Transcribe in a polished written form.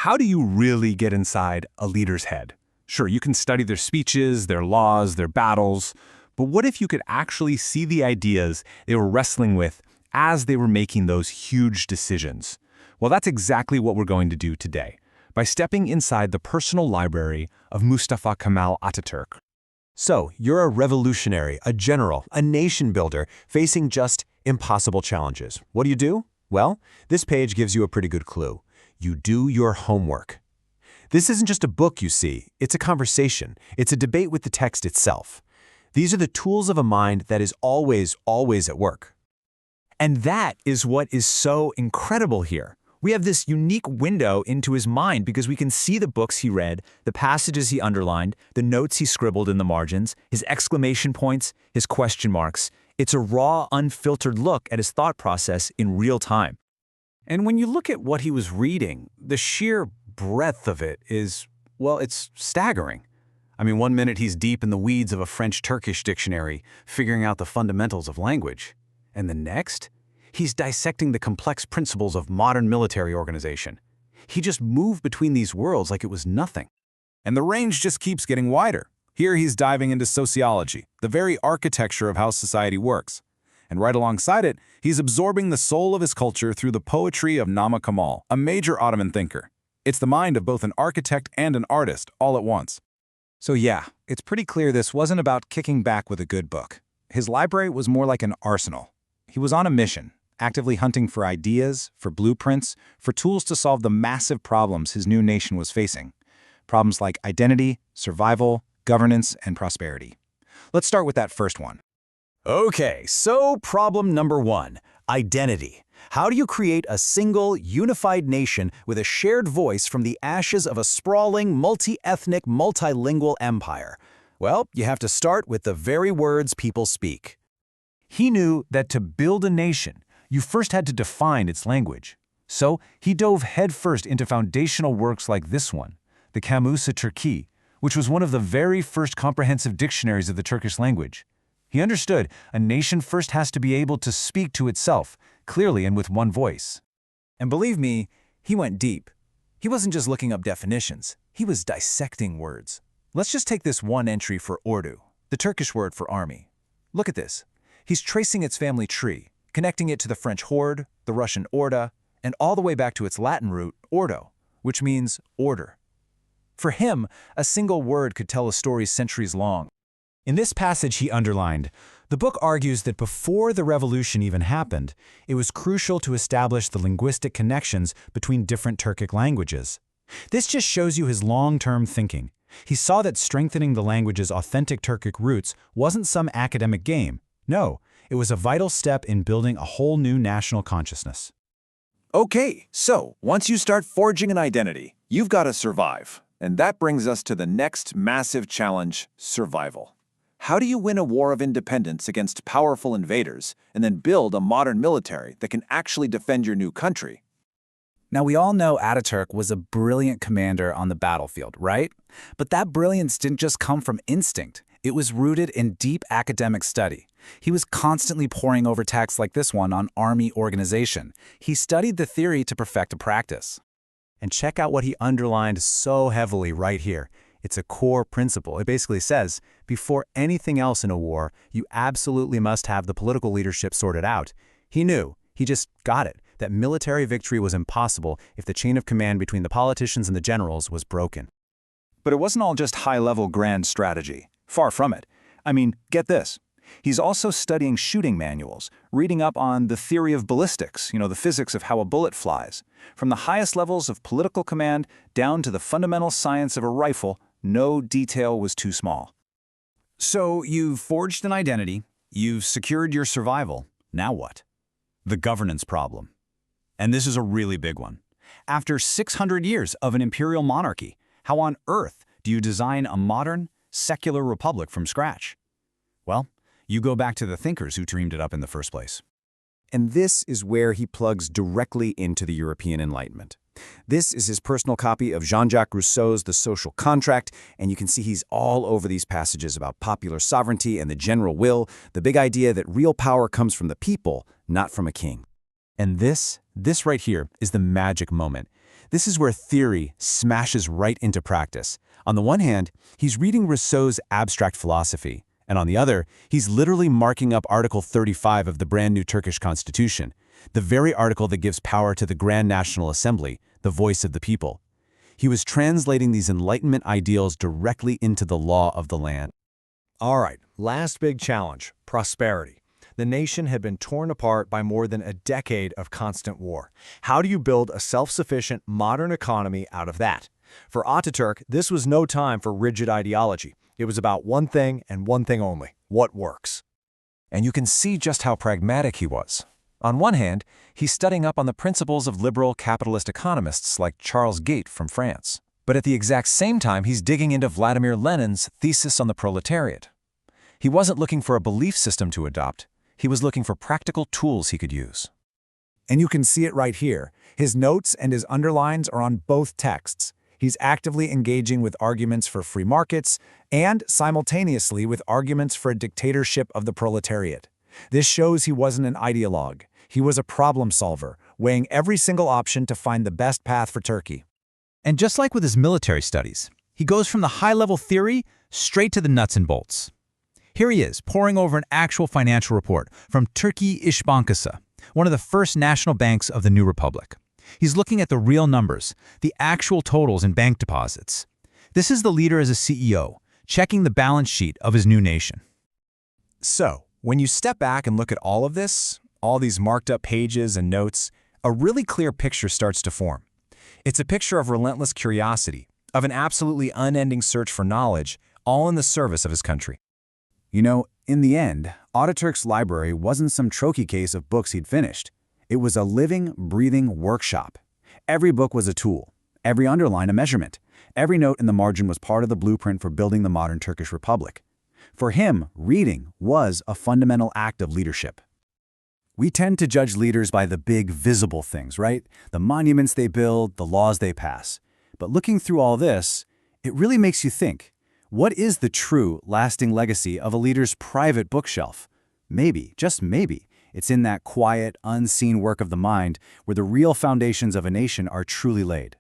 How do you really get inside a leader's head? Sure, you can study their speeches, their laws, their battles, but what if you could actually see the ideas they were wrestling with as they were making those huge decisions? Well, that's exactly what we're going to do today, by stepping inside the personal library of Mustafa Kemal Atatürk. So, you're a revolutionary, a general, a nation builder facing just impossible challenges. What do? Well, this page gives you a pretty good clue. You do your homework. This isn't just a book, you see. It's a conversation. It's a debate with the text itself. These are the tools of a mind that is always at work. And that is what is so incredible here. We have this unique window into his mind because we can see the books he read, the passages he underlined, the notes he scribbled in the margins, his exclamation points, his question marks. It's a raw, unfiltered look at his thought process in real time. And when you look at what he was reading, the sheer breadth of it is, well, it's staggering. I mean, one minute he's deep in the weeds of a French-Turkish dictionary, figuring out the fundamentals of language. And the next, he's dissecting the complex principles of modern military organization. He just moved between these worlds like it was nothing. And the range just keeps getting wider. Here he's diving into sociology, the very architecture of how society works. And right alongside it, he's absorbing the soul of his culture through the poetry of Nama Kemal, a major Ottoman thinker. It's the mind of both an architect and an artist all at once. So yeah, it's pretty clear this wasn't about kicking back with a good book. His library was more like an arsenal. He was on a mission, actively hunting for ideas, for blueprints, for tools to solve the massive problems his new nation was facing. Problems like identity, survival, governance, and prosperity. Let's start with that first one. Okay, so problem number one, identity. How do you create a single, unified nation with a shared voice from the ashes of a sprawling, multi-ethnic, multilingual empire? Well, you have to start with the very words people speak. He knew that to build a nation, you first had to define its language. So he dove headfirst into foundational works like this one, the Kamus-i Türki, which was one of the very first comprehensive dictionaries of the Turkish language. He understood a nation first has to be able to speak to itself, clearly and with one voice. And believe me, he went deep. He wasn't just looking up definitions, he was dissecting words. Let's just take this one entry for ordu, the Turkish word for army. Look at this. He's tracing its family tree, connecting it to the French horde, the Russian orda, and all the way back to its Latin root, ordo, which means order. For him, a single word could tell a story centuries long. In this passage he underlined, the book argues that before the revolution even happened, it was crucial to establish the linguistic connections between different Turkic languages. This just shows you his long-term thinking. He saw that strengthening the language's authentic Turkic roots wasn't some academic game. No, it was a vital step in building a whole new national consciousness. Okay, so once you start forging an identity, you've got to survive. And that brings us to the next massive challenge, survival. How do you win a war of independence against powerful invaders and then build a modern military that can actually defend your new country? Now, we all know Ataturk was a brilliant commander on the battlefield, right? But that brilliance didn't just come from instinct. It was rooted in deep academic study. He was constantly poring over texts like this one on army organization. He studied the theory to perfect a practice. And check out what he underlined so heavily right here. It's a core principle. It basically says, before anything else in a war, you absolutely must have the political leadership sorted out. He knew, he just got it, that military victory was impossible if the chain of command between the politicians and the generals was broken. But it wasn't all just high-level grand strategy. Far from it. I mean, get this. He's also studying shooting manuals, reading up on the theory of ballistics, the physics of how a bullet flies. From the highest levels of political command down to the fundamental science of a rifle, no detail was too small. So you've forged an identity, you've secured your survival. Now what? The governance problem. And this is a really big one. After 600 years of an imperial monarchy, how on earth do you design a modern, secular republic from scratch? Well, you go back to the thinkers who dreamed it up in the first place. And this is where he plugs directly into the European Enlightenment. This is his personal copy of Jean-Jacques Rousseau's The Social Contract, and you can see he's all over these passages about popular sovereignty and the general will, the big idea that real power comes from the people, not from a king. And this right here is the magic moment. This is where theory smashes right into practice. On the one hand, he's reading Rousseau's abstract philosophy, and on the other, he's literally marking up Article 35 of the brand new Turkish constitution, the very article that gives power to the Grand National Assembly, the voice of the people. He was translating these Enlightenment ideals directly into the law of the land. All right, last big challenge, prosperity. The nation had been torn apart by more than a decade of constant war. How do you build a self-sufficient, modern economy out of that? For Ataturk, this was no time for rigid ideology. It was about one thing and one thing only: what works. And you can see just how pragmatic he was. On one hand, he's studying up on the principles of liberal capitalist economists like Charles Gate from France. But at the exact same time, he's digging into Vladimir Lenin's thesis on the proletariat. He wasn't looking for a belief system to adopt. He was looking for practical tools he could use. And you can see it right here. His notes and his underlines are on both texts. He's actively engaging with arguments for free markets and simultaneously with arguments for a dictatorship of the proletariat. This shows he wasn't an ideologue. He was a problem solver, weighing every single option to find the best path for Turkey. And just like with his military studies, he goes from the high-level theory straight to the nuts and bolts. Here he is, poring over an actual financial report from Turkey İş Bankası, one of the first national banks of the new republic. He's looking at the real numbers, the actual totals in bank deposits. This is the leader as a CEO, checking the balance sheet of his new nation. So, when you step back and look at all of this, all these marked up pages and notes, a really clear picture starts to form. It's a picture of relentless curiosity, of an absolutely unending search for knowledge, all in the service of his country. You know, in the end, Ataturk's library wasn't some trophy case of books he'd finished. It was a living, breathing workshop. Every book was a tool, every underline a measurement, every note in the margin was part of the blueprint for building the modern Turkish Republic. For him, reading was a fundamental act of leadership. We tend to judge leaders by the big, visible things, right? The monuments they build, the laws they pass. But looking through all this, it really makes you think, what is the true, lasting legacy of a leader's private bookshelf? Maybe, just maybe, it's in that quiet, unseen work of the mind where the real foundations of a nation are truly laid.